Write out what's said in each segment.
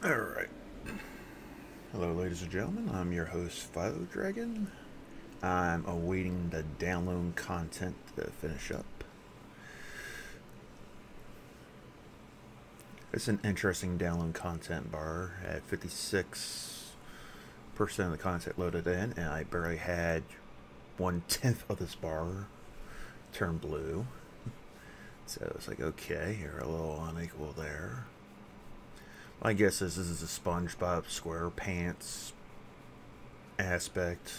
Alright. Hello, ladies and gentlemen. I'm your host, VioDragon. I'm awaiting the download content to finish up. It's an interesting download content bar. At 56% of the content loaded in, and I barely had 1/10 of this bar turn blue. So it's like, okay, you're a little unequal there. My guess is this is a SpongeBob SquarePants aspect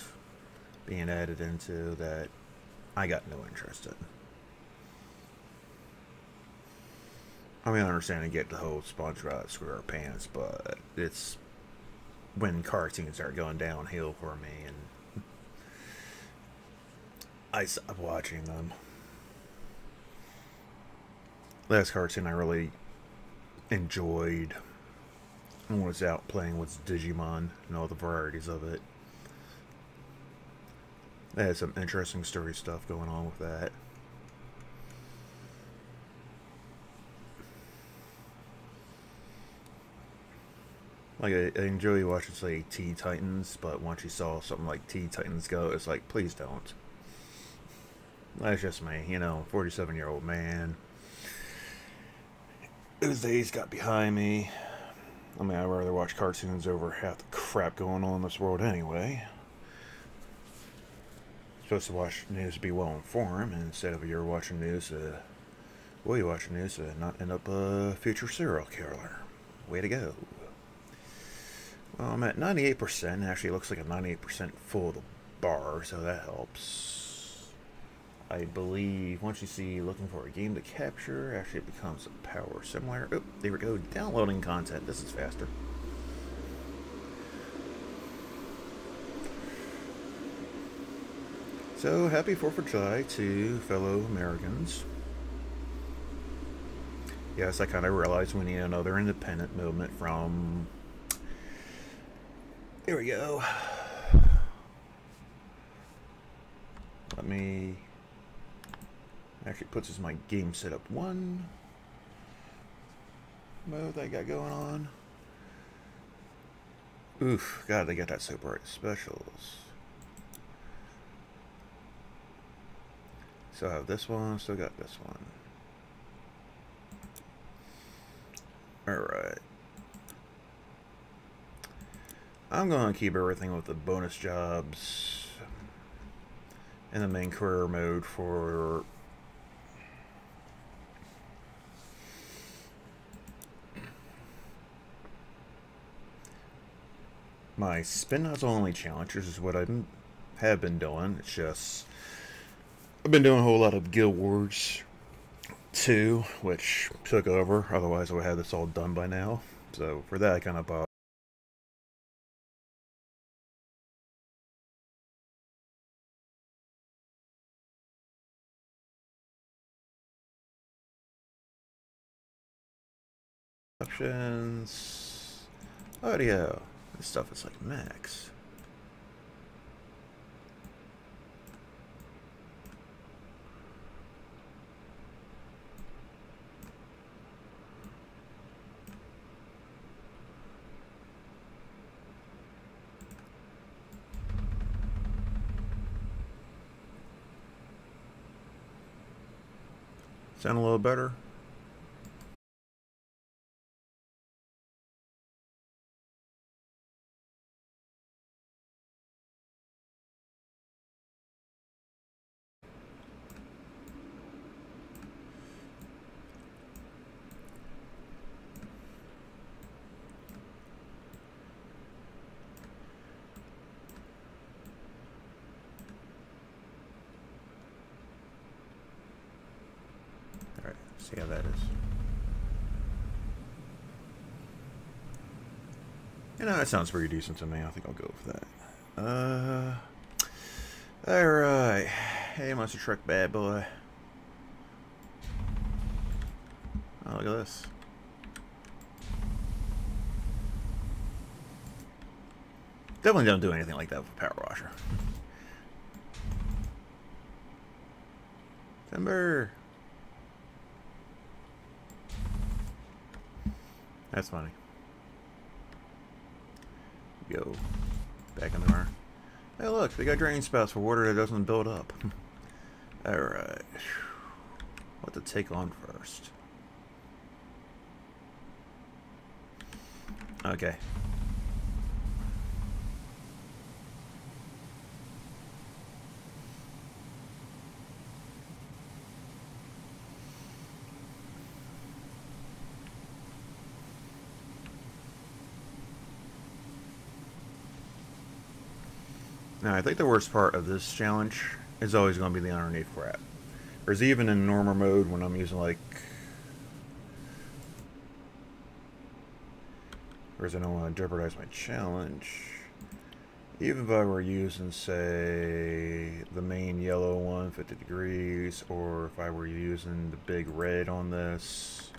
being added into that I got no interest in. I mean, I understand and get the whole SpongeBob SquarePants, but it's when cartoons start going downhill for me, and I stopped watching them. Last cartoon I really enjoyed was out playing with Digimon and all the varieties of it. They had some interesting story stuff going on with that. Like, I enjoy watching, say, Teen Titans, but once you saw something like Teen Titans Go, it's like, please don't. That's just me, 47-year-old man. Those days got behind me. I mean, I'd rather watch cartoons over half the crap going on in this world anyway. Supposed to watch news to be well informed, and instead of you're watching news, you watch news to not end up a future serial killer. Way to go. Well, I'm at 98%. Actually, it looks like a 98% full of the bar, so that helps. I believe once you see looking for a game to capture, actually it becomes a power similar. Oh, there we go. Downloading content. This is faster. So, happy 4th of July to fellow Americans. Yes, I kind of realized we need another independent movement from... Here we go. Let me... Actually puts as my game setup 1 mode that I got going on. Oof, God, they got that so bright. Specials. So I have this one, still got this one. Alright. I'm going to keep everything with the bonus jobs in the main career mode for my spin nozzle only challenges is what I have been doing. It's just I've been doing a whole lot of Guild Wars 2, which took over. Otherwise, I would have this all done by now. So for that, I kind of bought options, audio. This stuff is like max. Sound a little better? Alright, see how that is. That sounds pretty decent to me. I think I'll go with that. Alright. Hey, Monster Truck bad boy. Oh, look at this. Definitely don't do anything like that with a power washer. Timber! That's funny. Go back in there. Hey, look, they got drain spouts for water that doesn't build up. Alright. What to take on first? Okay. Now, I think the worst part of this challenge is always going to be the underneath crap. Whereas even in normal mode, when I'm using like... Whereas I don't want to jeopardize my challenge. Even if I were using, say, the main yellow one, 50 degrees, or if I were using the big red on this,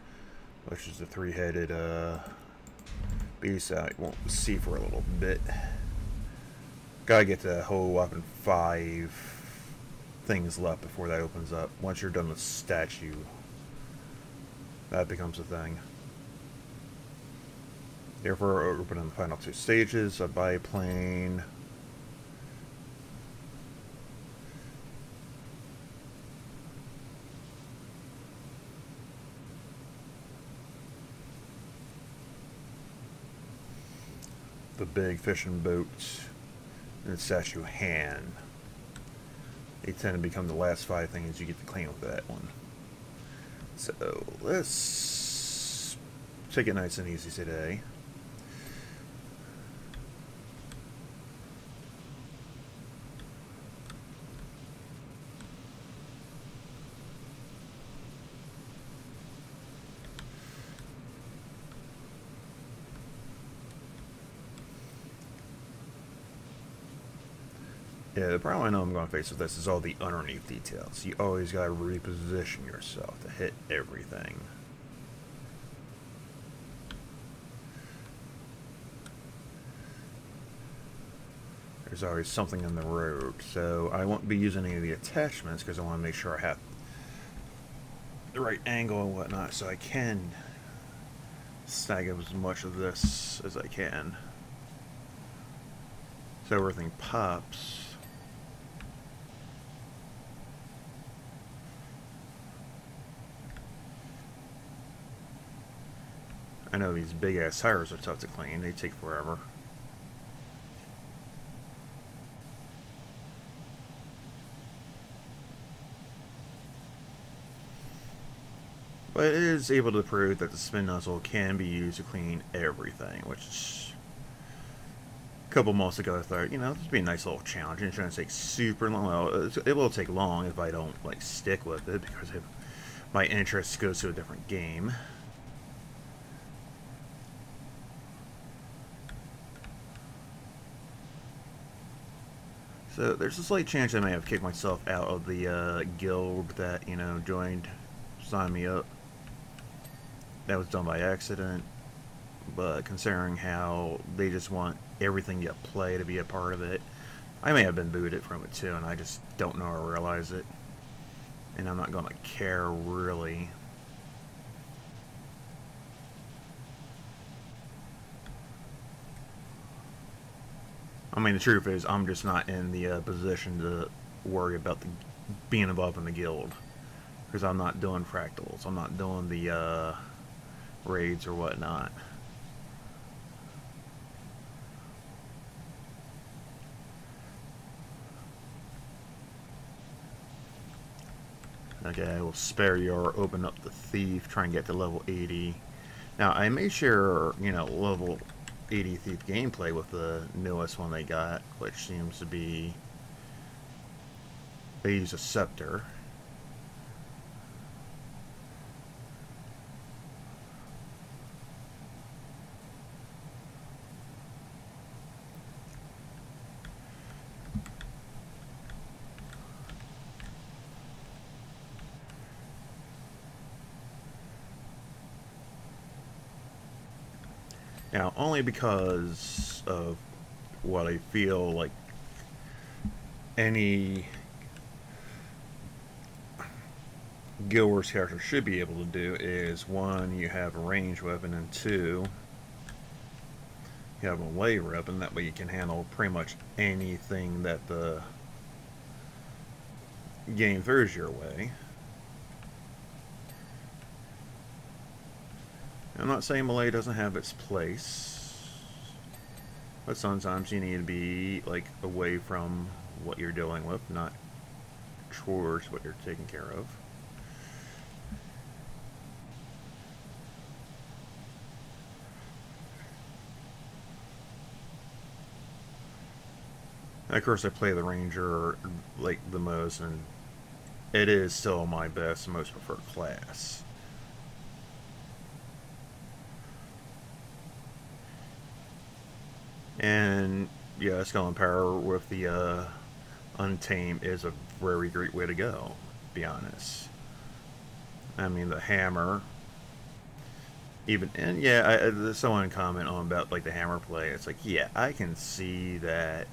which is the three-headed beast, I won't see for a little bit. Gotta get the whole weapon 5 things left before that opens up. Once you're done with statue, that becomes a thing. Therefore, opening the final 2 stages, a biplane. The big fishing boat. And statue hand. They tend to become the last 5 things you get to clean with that one. So let's take it nice and easy today. Yeah, the problem I know I'm going to face with this is all the underneath details. You always got to reposition yourself to hit everything. There's always something in the road, so I won't be using any of the attachments because I want to make sure I have the right angle and whatnot so I can snag up as much of this as I can. So everything pops. I know these big ass tires are tough to clean, they take forever. But it is able to prove that the spin nozzle can be used to clean everything, which is a couple months ago I thought, you know, this would be a nice little challenge. It's going to take super long. Well, it will take long if I don't like stick with it because my interest goes to a different game. So there's a slight chance I may have kicked myself out of the guild that, you know, signed me up. That was done by accident, but considering how they just want everything you play to be a part of it, I may have been booted from it too, and I just don't know or realize it. And I'm not going to care, really. I mean, the truth is, I'm just not in the position to worry about being involved in the guild. Because I'm not doing fractals. I'm not doing the raids or whatnot. Okay, I will spare you or open up the thief, try and get to level 80. Now, I made sure, you know, level 80 thief gameplay with the newest one they got, which seems to be, they use a scepter. Now, only because of what I feel like any Guild Wars character should be able to do is, one, you have a ranged weapon, and two, You have a melee weapon, that way you can handle pretty much anything that the game throws your way. I'm not saying melee doesn't have its place, but sometimes you need to be like away from what you're dealing with, not towards what you're taking care of. And of course, I play the Ranger like the most, and it is still my best, most preferred class. And yeah, Skull and Power with the Untamed is a very great way to go, to be honest. I mean, the hammer, even, and yeah, someone comment on about like the hammer play. It's like, yeah, I can see that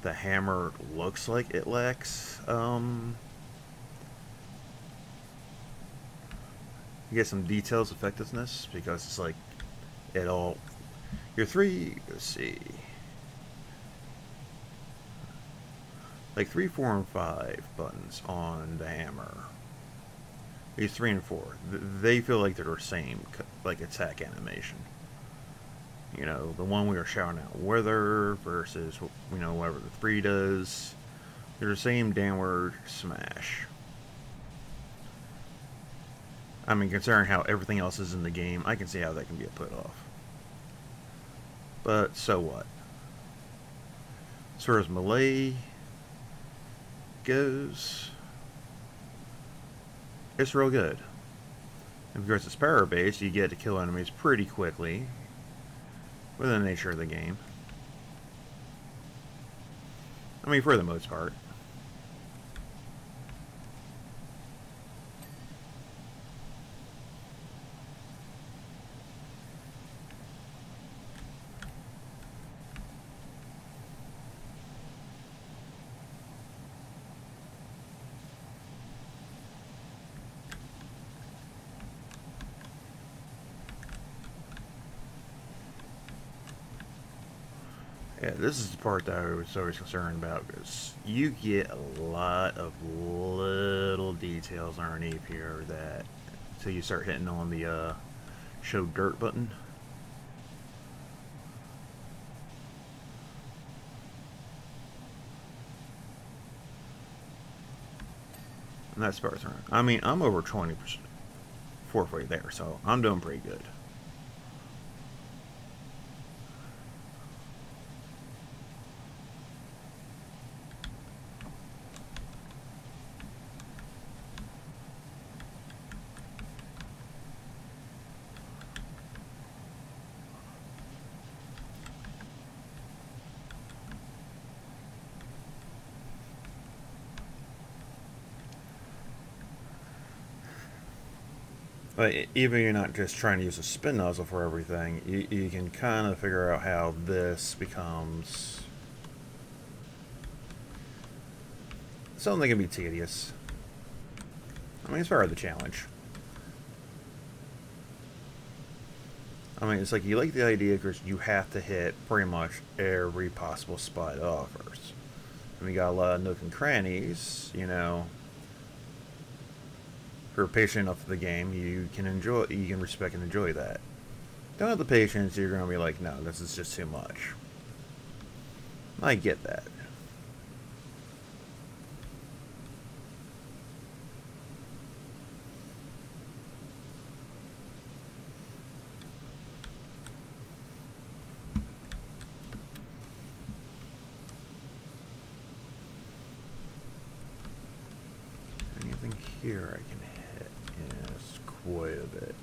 the hammer looks like it lacks, you get some details effectiveness, because it's like, it all, your three, let's see, like 3, 4, and 5 buttons on the hammer. These 3 and 4, they feel like they're the same, like attack animation. You know, the one we were shouting out Wither versus, you know, whatever the 3 does. They're the same downward smash. I mean, considering how everything else is in the game, I can see how that can be a put off. But so what? As far as melee goes, it's real good. And because it's power based, you get to kill enemies pretty quickly with the nature of the game. I mean, for the most part. Yeah, this is the part that I was always concerned about, because you get a lot of little details underneath here that, until you start hitting on the show dirt button. And that's part of I mean, I'm over 20% fourth there, so I'm doing pretty good. But even you're not just trying to use a spin nozzle for everything, you can kind of figure out how this becomes something that can be tedious. I mean, it's part of the challenge. I mean, it's like, you like the idea because you have to hit pretty much every possible spot it offers. And we got a lot of nook and crannies, you know. If you're patient enough for the game, you can respect and enjoy that. Don't have the patience, you're going to be like, no, this is just too much. I get that. Anything here I can hit? Yes, quite a bit.